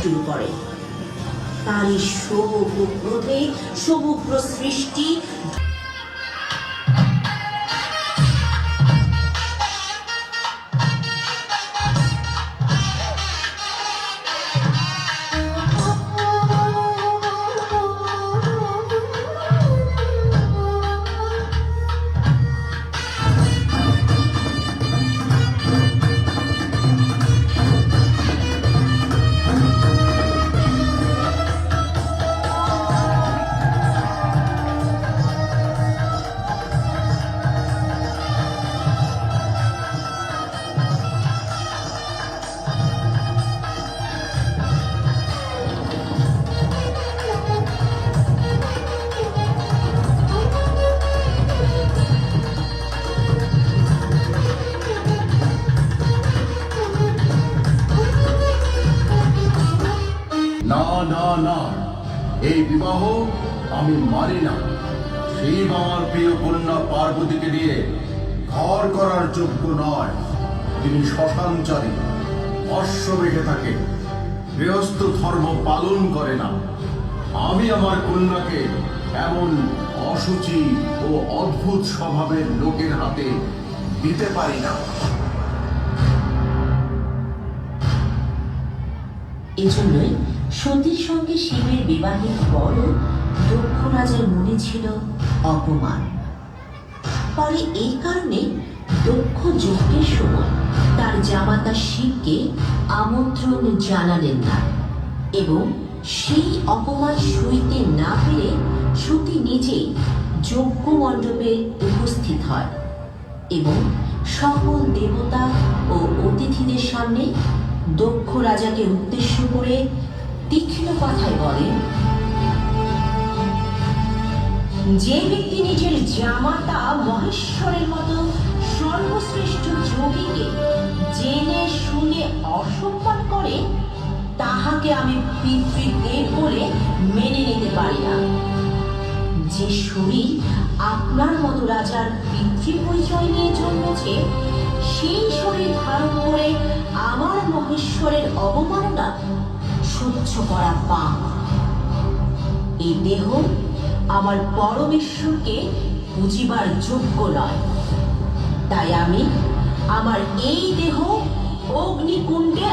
শুরু করে। তারই সমগ্র ক্রোধে সমগ্র সৃষ্টি না না না, এই বিবাহ আমি মানি না। শিব আমার প্রিয় কন্যা পার্বতীকে দিয়ে ঘর করার যোগ্য নয়। তিনি শ্মশানচারী, অশ্ব বেঁধে থাকে, গৃহস্থ ধর্ম পালন করে না। আমি আমার কন্যাকে এমন অসুচি ও অদ্ভুত স্বভাবের লোকের হাতে দিতে পারি না। এজন্যই সতীর সঙ্গে শিবের বিবাহের পরও দক্ষ রাজার মনে ছিল অপমান। পরে এই কারণে দক্ষ যজ্ঞের সময় তার জামাতা শিবকে আমন্ত্রণ জানালেন না এবং সেই অপমান সইতে না পেরে সতী নিজেই যজ্ঞ মণ্ডপে উপস্থিত হয় এবং সকল দেবতা ও অতিথিদের সামনে দক্ষ রাজাকে উদ্দেশ্য করে তীক্ষ্ণ কথায় বলেন, যে ব্যক্তি নিজের জামাতা মহেশ্বরের মতো সর্বশ্রেষ্ঠ যোগীকে জেনে শুনে অসম্মান করে তাহাকে আমি পিতৃদেব বলে মেনে নিতে পারি না। যে শরীর আপনার মতো রাজার পিতৃ পরিচয় নিয়ে জন্মেছে, সেই শরীর ধারণ করে আমার মহেশ্বরের অবমাননা সহ্য করা পাপ। এই দেহ আমার পরমেশ্বরকে বুঝিবার যোগ্য নয়। তাই আমি আমার এই দেহ অগ্নিকুণ্ডে